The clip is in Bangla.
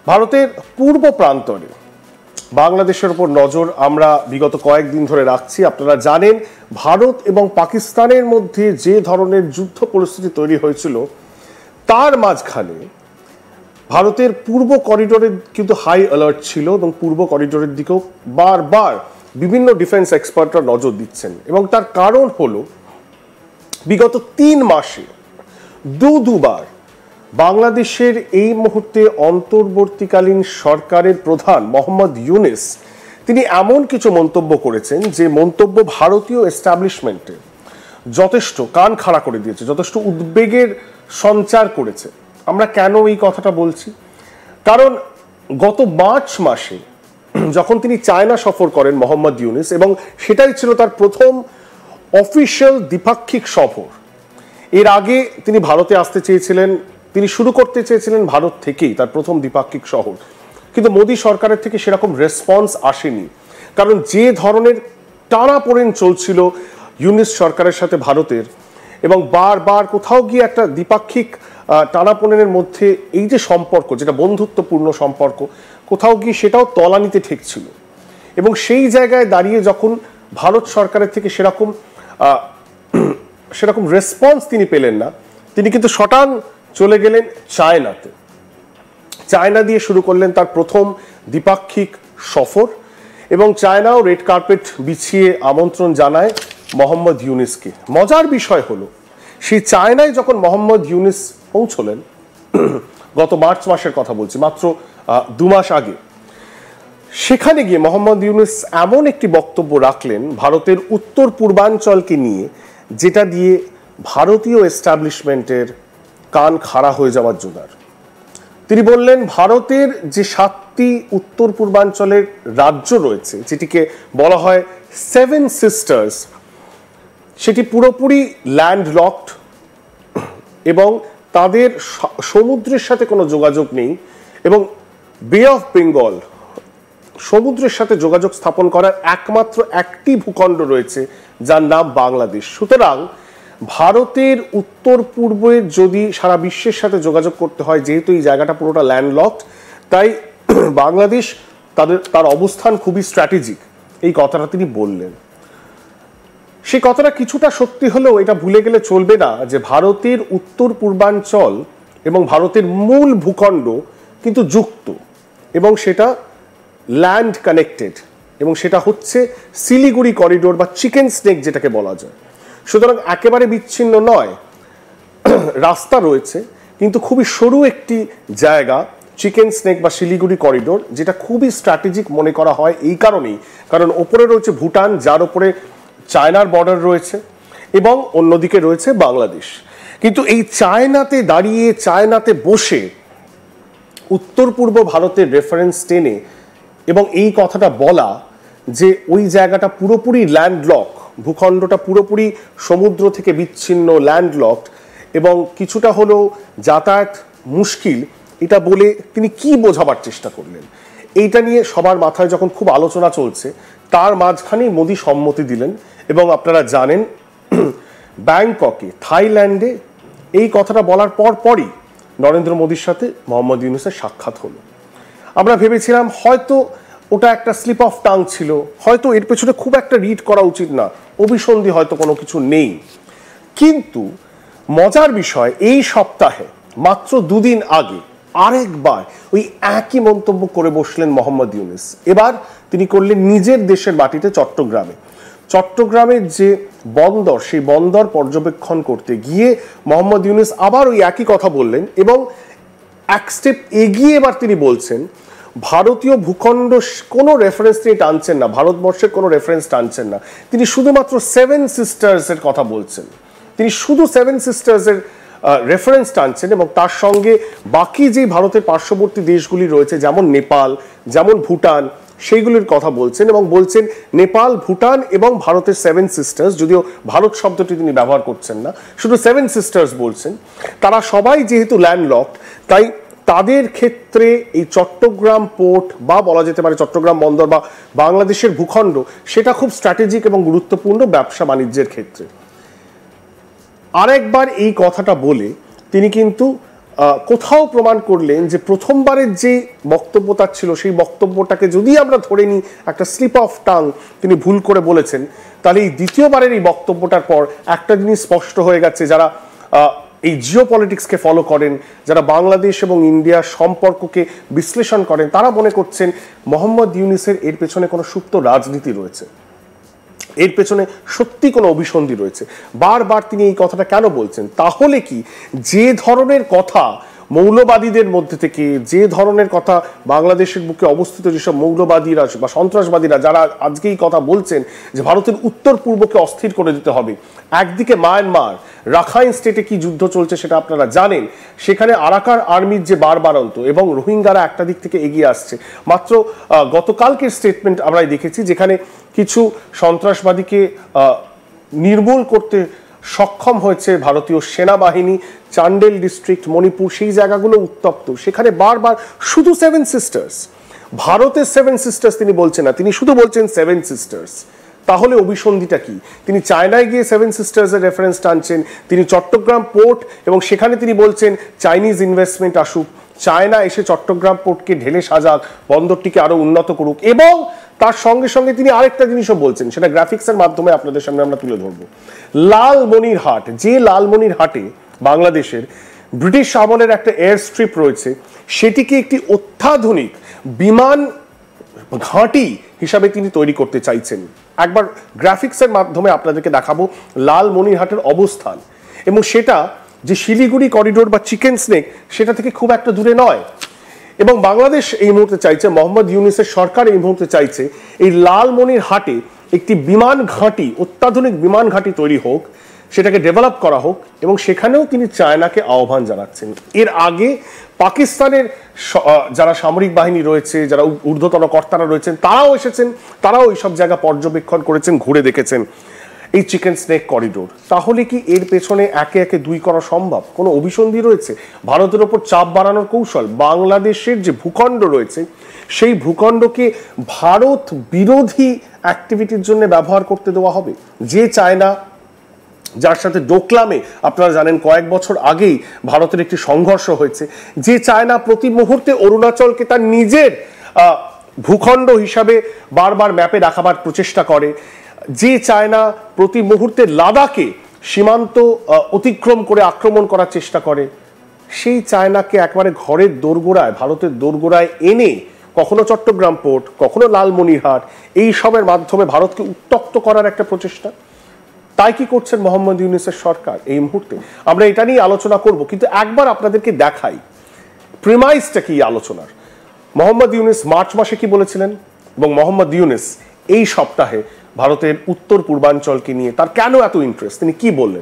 ভারতের পূর্ব প্রান্তরে বাংলাদেশের উপর নজর আমরা বিগত কয়েকদিন ধরে রাখছি। আপনারা জানেন ভারত এবং পাকিস্তানের মধ্যে যে ধরনের যুদ্ধ পরিস্থিতি তৈরি হয়েছিল তার মাঝখানে ভারতের পূর্ব করিডোরে কিন্তু হাই অ্যালার্ট ছিল এবং পূর্ব করিডোরের দিকেও বারবার বিভিন্ন ডিফেন্স এক্সপার্টরা নজর দিচ্ছেন এবং তার কারণ হলো বিগত 3 মাসে দুবার বাংলাদেশের এই মুহূর্তে অন্তর্বর্তীকালীন সরকারের প্রধান মোহাম্মদ ইউনূস তিনি এমন কিছু মন্তব্য করেছেন যে মন্তব্য ভারতীয় এস্টাবলিশমেন্টে যথেষ্ট কান খাড়া করে দিয়েছে, যথেষ্ট উদ্বেগের সঞ্চার করেছে। আমরা কেন এই কথাটা বলছি? কারণ গত মার্চ মাসে যখন তিনি চায়না সফর করেন মোহাম্মদ ইউনূস, এবং সেটাই ছিল তার প্রথম অফিশিয়াল দ্বিপাক্ষিক সফর। এর আগে তিনি ভারতে আসতে চেয়েছিলেন, তিনি শুরু করতে চেয়েছিলেন ভারত থেকেই তার প্রথম দ্বিপাক্ষিক শহর, কিন্তু মোদী সরকারের থেকে সেরকম রেসপন্স আসেনি। কারণ যে ধরনের টানাপোড়েন চলছিল ইউনূস সরকারের সাথে ভারতের, এবং বারবার কোথাও গিয়ে একটা দ্বিপাক্ষিক টানাপোড়েনের মধ্যে এই যে সম্পর্ক, যেটা বন্ধুত্বপূর্ণ সম্পর্ক, কোথাও গিয়ে সেটাও তলানিতে ঠেকছিল। এবং সেই জায়গায় দাঁড়িয়ে যখন ভারত সরকারের থেকে সেরকম রেসপন্স তিনি পেলেন না, তিনি কিন্তু শটান চলে গেলেন চায়নাতে। চায়না দিয়ে শুরু করলেন তার প্রথম দ্বিপাক্ষিক সফর, এবং চায়নাও রেড কার্পেট বিছিয়ে আমন্ত্রণ জানায় মোহাম্মদ ইউনূসকে। মজার বিষয় হলো সেই চায়নায় যখন মোহাম্মদ ইউনূস পৌঁছলেন, গত মার্চ মাসের কথা বলছি, মাত্র 2 মাস আগে, সেখানে গিয়ে মোহাম্মদ ইউনূস এমন একটি বক্তব্য রাখলেন ভারতের উত্তর পূর্বাঞ্চলকে নিয়ে, যেটা দিয়ে ভারতীয় এস্টাবলিশমেন্টের কান খাড়া হয়ে যাওয়ার জোগাড়। তিনি বললেন ভারতের যে 7টি উত্তর পূর্বাঞ্চলের রাজ্য রয়েছে, যেটিকে বলা হয় 7 সিস্টার্স, সেটি পুরোপুরি ল্যান্ডলকড এবং তাদের সমুদ্রের সাথে কোনো যোগাযোগ নেই, এবং বে অফ বেঙ্গল সমুদ্রের সাথে যোগাযোগ স্থাপন করার একমাত্র একটি ভূখণ্ড রয়েছে যার নাম বাংলাদেশ। সুতরাং ভারতের উত্তর পূর্বে যদি সারা বিশ্বের সাথে যোগাযোগ করতে হয়, যেহেতু এই জায়গাটা পুরোটা ল্যান্ডলকড, তাই বাংলাদেশ তার অবস্থান খুবই স্ট্র্যাটেজিক, এই কথাটা তিনি বললেন। সেই কথাটা কিছুটা সত্যি হলেও এটা ভুলে গেলে চলবে না যে ভারতের উত্তর পূর্বাঞ্চল এবং ভারতের মূল ভূখণ্ড কিন্তু যুক্ত, এবং সেটা ল্যান্ড কানেক্টেড, এবং সেটা হচ্ছে শিলিগুড়ি করিডোর বা চিকেন স্নেক যেটাকে বলা যায়। সুতরাং একেবারে বিচ্ছিন্ন নয়, রাস্তা রয়েছে, কিন্তু খুবই সরু একটি জায়গা চিকেন স্নেক বা শিলিগুড়ি করিডোর, যেটা খুবই স্ট্র্যাটেজিক মনে করা হয় এই কারণেই, কারণ ওপরে রয়েছে ভুটান, যার ওপরে চায়নার বর্ডার রয়েছে, এবং অন্যদিকে রয়েছে বাংলাদেশ। কিন্তু এই চায়নাতে দাঁড়িয়ে, চায়নাতে বসে উত্তর পূর্ব ভারতের রেফারেন্স টেনে এবং এই কথাটা বলা যে ওই জায়গাটা পুরোপুরি ল্যান্ডলক, ভূখণ্ডটা পুরোপুরি সমুদ্র থেকে বিচ্ছিন্ন, ল্যান্ডলকড, এবং কিছুটা হলেও যাতায়াত মুশকিল, এটা বলে তিনি কি বোঝাবার চেষ্টা করলেন? এইটা নিয়ে সবার মাথায় যখন খুব আলোচনা চলছে, তার মাঝখানেই মোদী সম্মতি দিলেন। এবং আপনারা জানেন ব্যাংককে, থাইল্যান্ডে এই কথাটা বলার পরই নরেন্দ্র মোদীর সাথে মোহাম্মদ ইউনূসের সাক্ষাৎ হলো। আমরা ভেবেছিলাম হয়তো ওটা একটা স্লিপ অফ টাং ছিল, হয়তো এর পেছনে খুব একটা রিড করা উচিত না, অভিসন্ধি হয়তো কোনো কিছু নেই। কিন্তু মজার বিষয়, এই সপ্তাহে মাত্র 2 দিন আগে আরেকবার ওই একই মন্তব্য করে বসলেন মোহাম্মদ ইউনূস। এবার তিনি করলেন নিজের দেশের মাটিতে, চট্টগ্রামের যে বন্দর, সেই বন্দর পর্যবেক্ষণ করতে গিয়ে মোহাম্মদ ইউনূস আবার ওই একই কথা বললেন, এবং এক স্টেপ এগিয়ে এবার তিনি বলছেন ভারতীয় ভূখণ্ড কোনো রেফারেন্স তিনি টানছেন না, ভারতবর্ষের কোনো রেফারেন্স টানছেন না, তিনি শুধুমাত্র 7 সিস্টার্সের কথা বলছেন, তিনি শুধু 7 সিস্টার্সের রেফারেন্স টানছেন, এবং তার সঙ্গে বাকি যে ভারতের পার্শ্ববর্তী দেশগুলি রয়েছে, যেমন নেপাল, যেমন ভুটান, সেইগুলির কথা বলছেন, এবং বলছেন নেপাল, ভুটান এবং ভারতের 7 সিস্টার্স, যদিও ভারত শব্দটি তিনি ব্যবহার করছেন না, শুধু 7 সিস্টার্স বলছেন। তারা সবাই যেহেতু ল্যান্ডলকড, তাই তাদের ক্ষেত্রে এই চট্টগ্রাম পোর্ট বা বলা যেতে পারে চট্টগ্রাম বন্দর বা বাংলাদেশের ভূখণ্ড, সেটা খুব স্ট্র্যাটেজিক এবং গুরুত্বপূর্ণ ব্যবসা বাণিজ্যের ক্ষেত্রে। আরেকবার এই কথাটা বলে তিনি কিন্তু কোথাও প্রমাণ করলেন যে প্রথমবারের যে বক্তব্য তার ছিল সেই বক্তব্যটাকে যদি আমরা ধরে নিই একটা স্লিপ অফ টাং তিনি ভুল করে বলেছেন, তাহলে এই দ্বিতীয়বারের এই বক্তব্যটার পর একটা জিনিস স্পষ্ট হয়ে গেছে, যারা এই জিও পলিটিক্সকে ফলো করেন, যারা বাংলাদেশ এবং ইন্ডিয়ার সম্পর্ককে বিশ্লেষণ করেন, তারা মনে করছেন মোহাম্মদ ইউনূসের এর পেছনে কোনো সুপ্ত রাজনীতি রয়েছে, এর পেছনে সত্যি কোনো অভিসন্ধি রয়েছে। বারবার তিনি এই কথাটা কেন বলছেন? তাহলে কি যে ধরনের কথা মৌলবাদীদের মধ্যে থেকে, যে ধরনের কথা বাংলাদেশের বুকে অবস্থিত যেসব মৌলবাদীরা বা সন্ত্রাসবাদীরা যারা আজকে এই কথা বলছেন যে ভারতের উত্তর পূর্বকে অস্থির করে দিতে হবে, একদিকে মায়ানমার রাখাইন স্টেটে কি যুদ্ধ চলছে সেটা আপনারা জানেন, সেখানে আরাকান আর্মির যে বারবারন্ত এবং রোহিঙ্গারা একটা দিক থেকে এগিয়ে আসছে। মাত্র গতকালকের স্টেটমেন্ট আমরা দেখেছি যেখানে কিছু সন্ত্রাসবাদীকে নির্মূল করতে সক্ষম হয়েছে ভারতীয় সেনাবাহিনী। চান্ডেল ডিস্ট্রিক্ট, মণিপুর, সেই জায়গাগুলো উত্তপ্ত, সেখানে বারবার শুধু সেভেন সিস্টার্স, ভারতের সেভেন সিস্টার্স তিনি বলছেন না, তিনি শুধু বলছেন সেভেন সিস্টার্স। তাহলে অভিসন্ধিটা কি? তিনি চায়নায় গিয়ে সেভেন সিস্টার্সের রেফারেন্স টানছেন, তিনি চট্টগ্রাম পোর্ট এবং সেখানে তিনি বলছেন চাইনিজ ইনভেস্টমেন্ট আসুক, চায়না এসে চট্টগ্রাম পোর্টকে ঢেলে সাজাক, বন্দরটিকে আরো উন্নত করুক, এবং তার সঙ্গে সঙ্গে তিনি আরেকটা জিনিসও বলছেন, সেটা গ্রাফিক্সের মাধ্যমে আপনাদের সামনে আমরা তুলে ধরবো। লালমনিরহাট, যে লালমনিরহাটে বাংলাদেশের ব্রিটিশ আমলের একটা এয়ার স্ট্রিপ রয়েছে, সেটিকে একটি অত্যাধুনিক বিমান ঘাঁটি হিসাবে তিনি তৈরি করতে চাইছেন। একবার গ্রাফিক্সের মাধ্যমে আপনাদেরকে দেখাবো লালমনিরহাটের অবস্থান, এবং সেটা যে শিলিগুড়ি করিডোর বা চিকেন স্নেক সেটা থেকে খুব একটা দূরে নয়। এবং বাংলাদেশ এই মুহূর্তে চাইছে, মোহাম্মদ ইউনূসের সরকার এই মুহূর্তে চাইছে এই লালমনিরহাটে একটি বিমান ঘাঁটি, অত্যাধুনিক বিমান ঘাঁটি তৈরি হোক, সেটাকে ডেভেলপ করা হোক, এবং সেখানেও তিনি চায়নাকে আহ্বান জানাচ্ছেন। এর আগে পাকিস্তানের যারা সামরিক বাহিনী রয়েছে, যারা ঊর্ধ্বতন কর্তারা রয়েছেন, তারাও এসেছেন, তারাও এইসব জায়গা পর্যবেক্ষণ করেছেন, ঘুরে দেখেছেন এই চিকেন স্নেক করিডোর। তাহলে কি এর পেছনে একে একে দুই করা সম্ভব? কোনো অভিসন্ধি রয়েছে? ভারতের ওপর চাপ বাড়ানোর কৌশল? বাংলাদেশের যে ভূখণ্ড রয়েছে সেই ভূখণ্ডকে ভারত বিরোধী অ্যাক্টিভিটির জন্য ব্যবহার করতে দেওয়া হবে? যে চায়না, যার সাথে ডোকলামে আপনারা জানেন কয়েক বছর আগেই ভারতের একটি সংঘর্ষ হয়েছে, যে চায়না প্রতি মুহূর্তে অরুণাচলকে তার নিজের ভূখণ্ড হিসাবে বারবার ম্যাপে দেখাবার প্রচেষ্টা করে, যে চায়না প্রতি মুহূর্তে লাদাখে সীমান্ত অতিক্রম করে আক্রমণ করার চেষ্টা করে, সেই চায়নাকে একবারে ঘরের দোরগোড়ায়, ভারতের দোরগোড়ায় এনে কখনো চট্টগ্রাম পোর্ট, কখনো লালমনিরহাট, এই সবের মাধ্যমে ভারতকে উত্তপ্ত করার একটা প্রচেষ্টা। তাই কি করছেন মোহাম্মদ ইউনূসের সরকার এই মুহূর্তে? আমরা এটা নিয়ে আলোচনা করব, কিন্তু একবার আপনাদেরকে দেখাই প্রিমাইসটা কি আলোচনার। মোহাম্মদ ইউনূস মার্চ মাসে কি বলেছিলেন, এবং মোহাম্মদ ইউনূস এই সপ্তাহে ভারতের উত্তর পূর্বাঞ্চলকে নিয়ে তার কেন এত ইন্টারেস্ট, তিনি কি বললেন?